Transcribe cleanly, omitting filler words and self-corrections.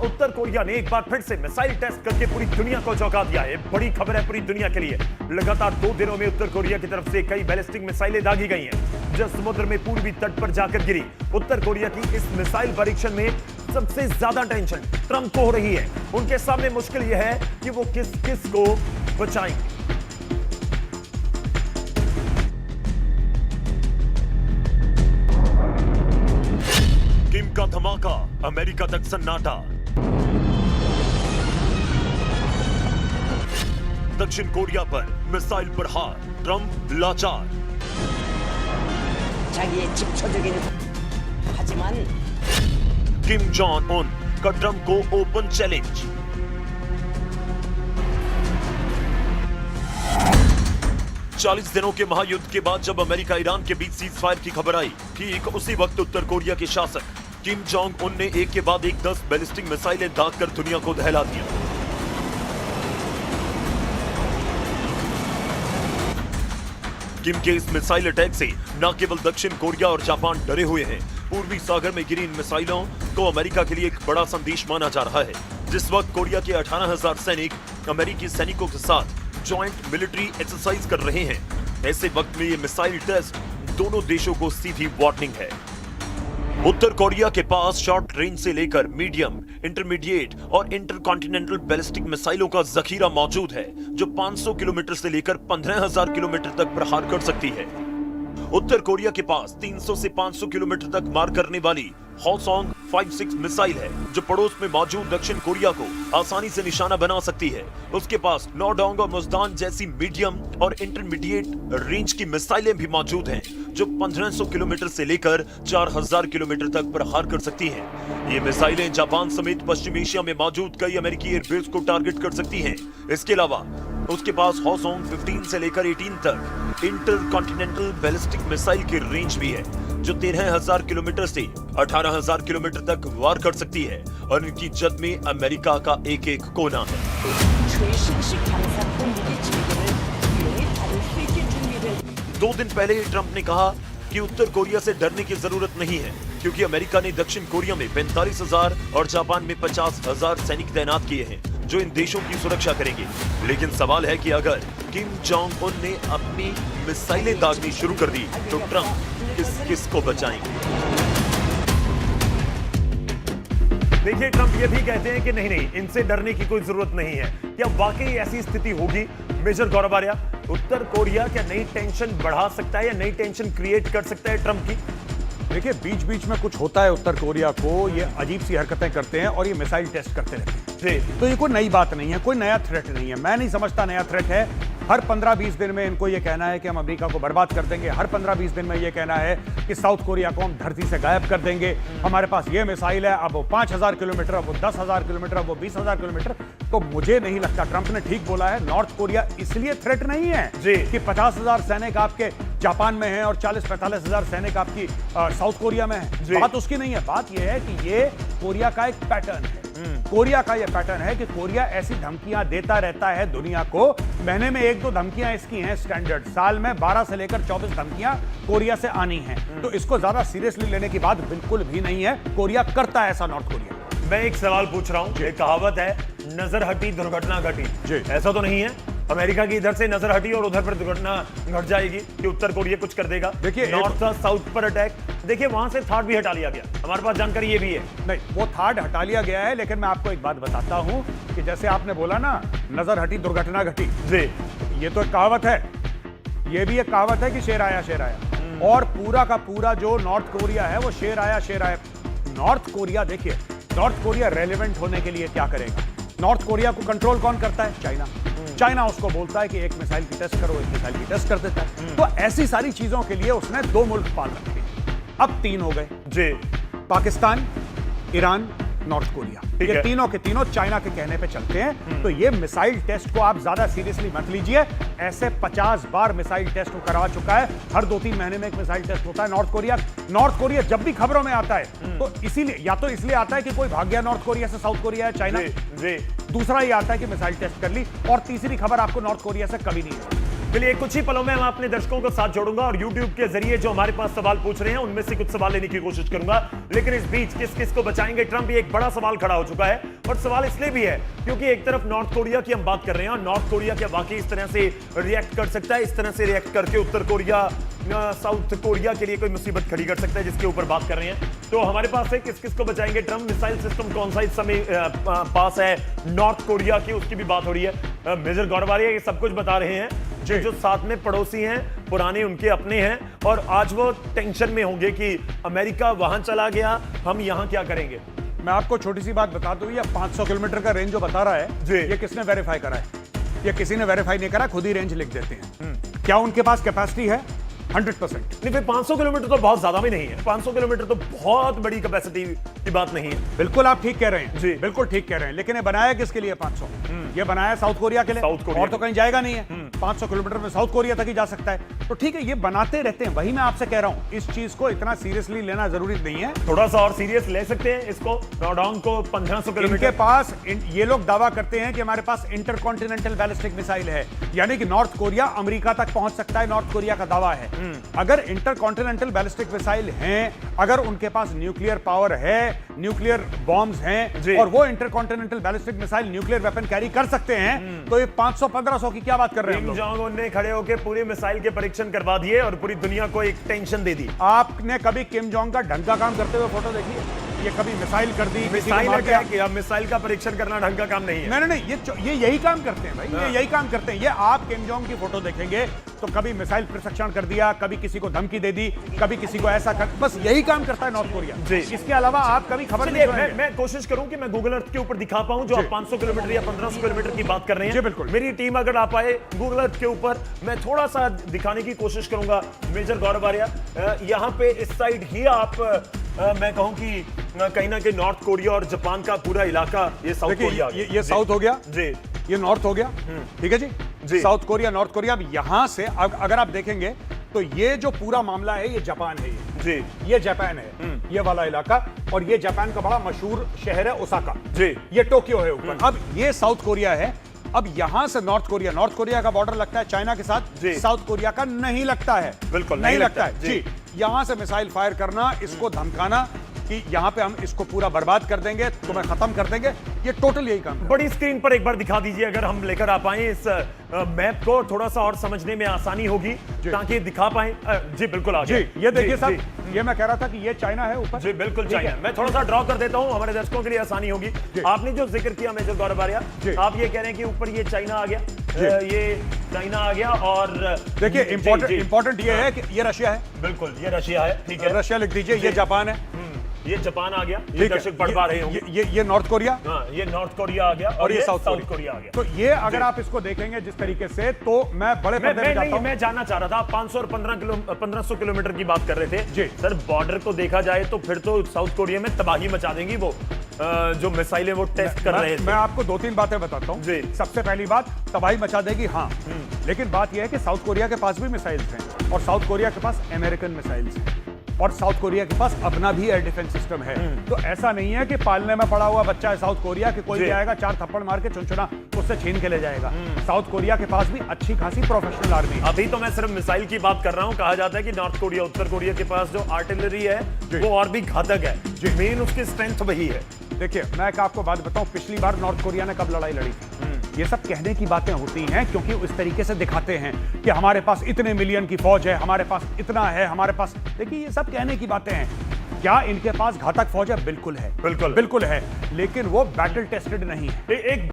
उत्तर Korea ने एक बार फिर से मिसाइल टेस्ट करके पूरी दुनिया को चौंका दिया है। बड़ी खबर है पूरी दुनिया के लिए। लगातार 2 दिनों में उत्तर कोरिया की तरफ से कई बैलिस्टिक मिसाइलें दागी गई हैं, जो समुद्र में पूर्वी तट पर जाकर गिरी। उत्तर कोरिया की इस मिसाइल परीक्षण में सबसे ज्यादा टेंशन ट्रंप को हो रही है। उनके सामने मुश्किल यह है कि वो किस किस को बचाएंगे। किम का धमाका, अमेरिका तक सन्नाटा। दक्षिण कोरिया पर मिसाइल प्रहार, ट्रंप लाचार। 자기의 집초적인 하지만 किम जॉन्ग उन का ट्रंप को ओपन चैलेंज। चालीस दिनों के महायुद्ध के बाद जब अमेरिका ईरान के बीच सीज फायर की खबर आई, ठीक उसी वक्त उत्तर कोरिया के शासक किम जोंग उन ने एक के बाद एक 10 बैलिस्टिक मिसाइलें दागकर दुनिया को दहला दिया। किम के इस मिसाइल अटैक से न केवल दक्षिण कोरिया और जापान डरे हुए हैं, पूर्वी सागर में गिरी इन मिसाइलों को अमेरिका के लिए एक बड़ा संदेश माना जा रहा है। जिस वक्त कोरिया के 18,000 सैनिक अमेरिकी सैनिकों के साथ ज्वाइंट मिलिट्री एक्सरसाइज कर रहे हैं, ऐसे वक्त में ये मिसाइल टेस्ट दोनों देशों को सीधी वार्निंग है। उत्तर कोरिया के पास शॉर्ट रेंज से लेकर मीडियम, इंटरमीडिएट और इंटरकॉन्टिनेंटल बैलिस्टिक मिसाइलों का जखीरा मौजूद है, जो 500 किलोमीटर से लेकर 15,000 किलोमीटर तक प्रहार कर सकती है। उत्तर कोरिया के पास 300 से 500 किलोमीटर तक मार करने वाली हॉसोंग 56 मिसाइल है, जो पड़ोस में मौजूद दक्षिण कोरिया को आसानी से निशाना बना सकती है। उसके पास नौडोंग और मुजदान जैसी मीडियम और इंटरमीडिएट रेंज की मिसाइलें भी मौजूद हैं, जो 1500 किलोमीटर से लेकर 4000 किलोमीटर तक प्रहार कर सकती हैं। ये मिसाइलें जापान समेत पश्चिम एशिया में मौजूद कई अमेरिकी एयरबेस को टारगेट कर सकती हैं। इसके अलावा उसके पास हॉसोंग 15 से लेकर 18 तक इंटरकॉन्टिनेंटल बैलिस्टिक मिसाइल की रेंज भी है, जो 13,000 किलोमीटर से 18,000 किलोमीटर तक वार कर सकती है, और इनकी जद में अमेरिका का एक एक कोना है। 최신식 방사포 무기 체계를 유용히 다룰 수 있게 준비된 2 दिन पहले ट्रंप ने कहा कि उत्तर कोरिया से डरने की जरूरत नहीं है, क्योंकि अमेरिका ने दक्षिण कोरिया में 45,000 और जापान में 50,000 सैनिक तैनात किए हैं, जो इन देशों की सुरक्षा करेंगे। लेकिन सवाल है कि अगर किम जोंग उन ने अपनी मिसाइलें दागनी शुरू कर दी, तो ट्रंप किस किस को बचाएंगे? देखिए, ट्रंप ये भी कहते हैं कि नहीं, इनसे डरने की कोई जरूरत नहीं है। क्या वाकई ऐसी स्थिति होगी? मेजर गौरव आर्या, उत्तर कोरिया क्या नई टेंशन बढ़ा सकता है या नई टेंशन क्रिएट कर सकता है ट्रंप की? देखिए, बीच बीच में कुछ होता है उत्तर कोरिया को, ये अजीब सी हरकतें करते हैं और ये मिसाइल टेस्ट करते रहते हैं। तो ये कोई नई बात नहीं है, कोई नया थ्रेट नहीं है। मैं नहीं समझता नया थ्रेट है। हर 15-20 दिन में इनको ये कहना है कि हम अमेरिका को बर्बाद कर देंगे। हर 15-20 दिन में ये कहना है कि साउथ कोरिया को हम धरती से गायब कर देंगे। हमारे पास ये मिसाइल है, अब वो 5,000 किलोमीटर, अब वो 10,000 किलोमीटर, अब वो 20,000 किलोमीटर। तो मुझे नहीं लगता, ट्रंप ने ठीक बोला है, नॉर्थ कोरिया इसलिए थ्रेट नहीं है कि 50,000 सैनिक आपके जापान में हैं और 40-45,000 सैनिक आपकी साउथ कोरिया में है। बात उसकी नहीं है। बात यह है कि ये कोरिया का एक पैटर्न है। कोरिया का यह पैटर्न है कि कोरिया ऐसी धमकियां देता रहता है दुनिया को। महीने में 1-2 धमकियां इसकी हैं स्टैंडर्ड, साल में 12 से लेकर 24 धमकियां कोरिया से आनी हैं। तो इसको ज्यादा सीरियसली लेने की बात बिल्कुल भी नहीं है। कोरिया करता है ऐसा, नॉर्थ कोरिया। मैं एक सवाल पूछ रहा हूं, एक कहावत है, नजर हटी दुर्घटना घटी। ऐसा तो नहीं है अमेरिका की इधर से नजर हटी और उधर पर दुर्घटना घट जाएगी कि उत्तर कोरिया कुछ कर देगा? देखिए, नॉर्थ साउथ पर अटैक, देखिए वहां से थाट भी हटा लिया गया, हमारे पास जानकारी ये भी है। नहीं, वो थाट हटा लिया गया है, लेकिन मैं आपको एक बात बताता हूं कि जैसे आपने बोला ना, नजर हटी दुर्घटना घटी जी, ये तो एक कहावत है। ये भी एक कहावत है कि शेर आया शेर आया, और पूरा का पूरा जो नॉर्थ कोरिया है वो शेर आया शेर आया। नॉर्थ कोरिया, देखिए, नॉर्थ कोरिया रेलेवेंट होने के लिए क्या करेगा? नॉर्थ कोरिया को कंट्रोल कौन करता है? चाइना। चाइना उसको बोलता है कि एक मिसाइल की टेस्ट करो, एक मिसाइल की टेस्ट कर देता है। तो ऐसी सारी चीजों के लिए उसने 2 मुल्क पाल रखे, अब 3 हो गए जी, पाकिस्तान, ईरान, नॉर्थ कोरिया। ये तीनों के तीनों चाइना के कहने पे चलते हैं। तो ये मिसाइल टेस्ट को आप ज्यादा सीरियसली मत लीजिए। ऐसे 50 बार मिसाइल टेस्ट को करा चुका है, हर 2-3 महीने में एक मिसाइल टेस्ट होता है नॉर्थ कोरिया। नॉर्थ कोरिया जब भी खबरों में आता है तो इसीलिए, या तो इसलिए आता है कि कोई भाग गया नॉर्थ कोरिया से साउथ कोरिया या चाइना, दूसरा ये आता है कि मिसाइल टेस्ट कर ली, और तीसरी खबर आपको नॉर्थ कोरिया से कभी नहीं है। चलिए कुछ ही पलों में मैं अपने दर्शकों को साथ जोड़ूंगा और YouTube के जरिए जो हमारे पास सवाल पूछ रहे हैं उनमें से कुछ सवाल लेने की कोशिश करूंगा। लेकिन इस बीच किस किस को बचाएंगे ट्रंप, ये एक बड़ा सवाल खड़ा हो चुका है। और सवाल इसलिए भी है क्योंकि एक तरफ नॉर्थ कोरिया की हम बात कर रहे हैं और नॉर्थ कोरिया क्या वाकई इस तरह से रिएक्ट कर सकता है, इस तरह से रिएक्ट करके उत्तर कोरिया साउथ कोरिया के लिए कोई मुसीबत खड़ी कर सकता है, जिसके ऊपर बात कर रहे हैं। तो हमारे पास है किस किस को बचाएंगे ट्रंप, मिसाइल सिस्टम कौन सा इस समय पास है नॉर्थ कोरिया की, उसकी भी बात हो रही है। मेजर गौरवारिया ये सब कुछ बता रहे हैं जो साथ में पड़ोसी हैं, पुराने उनके अपने हैं, और आज वो टेंशन में होंगे कि अमेरिका वहां चला गया, हम यहां क्या करेंगे। मैं आपको छोटी सी बात बता दूं, ये 500 किलोमीटर का रेंज जो बता रहा है जी। ये किसने वेरीफाई करा है? ये किसी ने वेरीफाई नहीं करा, खुद ही रेंज लिख देते हैं। क्या उनके पास कैपेसिटी है? 100%। नहीं, फिर 500 किलोमीटर तो बहुत ज्यादा भी नहीं है। 500 किलोमीटर तो बहुत बड़ी कैपेसिटी की बात नहीं है। बिल्कुल आप ठीक कह रहे हैं जी। बिल्कुल ठीक कह रहे हैं, लेकिन ये बनाया किसके लिए 500? ये बनाया साउथ कोरिया के लिए, साउथ कोरिया और तो कहीं जाएगा नहीं है। 500 किलोमीटर में साउथ कोरिया तक ही जा सकता है। तो ठीक है, ये बनाते रहते हैं, वही मैं आपसे कह रहा हूं, इस चीज को इतना सीरियसली लेना जरूरी नहीं है। थोड़ा सा और सीरियस ले सकते हैं इसको, नॉर्डॉन्ग को 1500 इनके किलोमीटर। पास ये लोग दावा करते हैं कि हमारे पास इंटरकॉन्टिनेंटल बैलिस्टिक मिसाइल है, यानी कि नॉर्थ कोरिया अमेरिका तक पहुंच सकता है, नॉर्थ कोरिया का दावा है। अगर इंटरकॉन्टिनेंटल बैलिस्टिक मिसाइल हैं, अगर उनके पास न्यूक्लियर पावर है, न्यूक्लियर बॉम्ब्स हैं, और वो intercontinental ballistic missile nuclear weapon carry कर सकते हैं, तो ये 500-1500 की क्या बात कर रहे हैं हम किम लोग? जोंग उन ने खड़े होकर पूरे मिसाइल के परीक्षण करवा दिए और पूरी दुनिया को एक टेंशन दे दी। आपने कभी किम जोंग का ढंग का काम करते हुए फोटो देखी है? ये कभी मिसाइल कर दी, किसी को मिसाइल मार है क्या दिया? किया? मिसाइल का परीक्षण करना ढंग का काम नहीं है। नहीं, ये यही काम करते हैं भाई, ये यही काम करते हैं। ये आप किम जोंग की फोटो देखेंगे तो कभी मिसाइल प्रशिक्षण कर दिया, कभी किसी को धमकी दे दी, कभी किसी को ऐसा कर, बस यही काम करता है नॉर्थ कोरिया जी। इसके अलावा आप कभी खबर नहीं चलिए सुनेंगे। मैं कोशिश करूं कि मैं गूगल अर्थ के ऊपर दिखा पाऊं जो जी। आप 500 किलोमीटर या 1500 किलोमीटर की बात कर रहे हैं। जी, बिल्कुल। मेरी टीम अगर आप आए गूगल अर्थ के ऊपर, मैं थोड़ा सा दिखाने की कोशिश करूंगा। मेजर गौरवारिया, यहाँ पे इस साइड ही आप मैं कहूं कि कहीं ना कहीं नॉर्थ कोरिया और जापान का पूरा इलाका, ये साउथ कोरिया आ गया। ये साउथ हो गया जी, ये नॉर्थ हो गया, ठीक है जी जी। South Korea North Korea. अब यहां से अगर आप देखेंगे तो ये जो पूरा मामला है ये जापान है, ये जापान है, ये वाला इलाका, और ये जापान का बड़ा मशहूर शहर है ओसाका जी। ये टोक्यो है ऊपर। अब ये साउथ कोरिया है। अब यहां से नॉर्थ कोरिया का बॉर्डर लगता है चाइना के साथ, जी। साउथ कोरिया का नहीं लगता है, बिल्कुल नहीं लगता है जी। जी। यहां से मिसाइल फायर करना, इसको धमकाना कि यहां पे हम इसको पूरा बर्बाद कर देंगे, तुम्हें खत्म कर देंगे, ये टोटल यही काम है। बड़ी स्क्रीन पर एक बार दिखा दीजिए अगर हम लेकर आ पाए इस मैप को, थोड़ा सा और समझने में आसानी होगी ताकि दिखा पाए। जी बिल्कुल आ गया। जी ये देखिए जी, साहब, ये मैं कह रहा था कि ये चाइना है ऊपर। जी बिल्कुल ठीक चाइना। है। मैं थोड़ा सा ड्रॉ कर देता हूं, हमारे दर्शकों के लिए आसानी होगी। आपने जो जिक्र किया मेजर गौरवारिया, जी। आप ये कह रहे हैं कि ऊपर ये चाइना आ गया, ये चाइना आ गया, और देखिए जी, इंपॉर्टेंट ये है कि ये रशिया है, बिल्कुल ये रशिया है, ठीक है। रशिया लिख दीजिए, ये जापान है, ये जापान आ गया, ये ठीक है। दर्शक पढ़ पा रहे होंगे। ये नॉर्थ कोरिया, हाँ, ये नॉर्थ कोरिया आ गया और ये साउथ कोरिया आ गया। तो ये अगर आप इसको देखेंगे जिस तरीके से, तो मैं बड़े पर्दे में जाता हूं। मैं जानना चाह रहा था, आप 500 और 1500 किलोमीटर की बात कर रहे थे जी। सर। बॉर्डर को देखा जाए तो फिर तो साउथ कोरिया में तबाही मचा देंगी वो जो मिसाइलें वो टेस्ट कर रहे थे। मैं आपको 2-3 बातें बताता हूं। जी। सबसे पहली बात, तबाही मचा देगी, हाँ, लेकिन बात यह है कि साउथ कोरिया के पास भी मिसाइल्स हैं, और साउथ कोरिया के पास अमेरिकन मिसाइल्स हैं, और साउथ कोरिया के पास अपना भी एयर डिफेंस सिस्टम है। तो ऐसा नहीं है कि पालने में पड़ा हुआ बच्चा है साउथ कोरिया, कि कोई भी आएगा 4 थप्पड़ मार के चुनचुना उससे छीन के ले जाएगा। साउथ कोरिया के पास भी अच्छी खासी प्रोफेशनल आर्मी है। अभी तो मैं सिर्फ मिसाइल की बात कर रहा हूं। कहा जाता है कि नॉर्थ कोरिया, उत्तर कोरिया के पास जो आर्टिलरी है वो और भी घातक है। मेन उसकी स्ट्रेंथ वही है। देखिए मैं एक आपको बात बताऊं, पिछली बार नॉर्थ कोरिया ने कब लड़ाई लड़ी थी? ये सब कहने की बातें होती हैं, क्योंकि इस तरीके से दिखाते हैं कि हमारे पास इतने मिलियन की फौज है, हमारे पास इतना है, हमारे पास। देखिए ये सब कहने की बातें हैं। क्या इनके पास घातक फौज है? बिल्कुल है, बिल्कुल बिल्कुल है, लेकिन वो बैटल टेस्टेड नहीं है। एक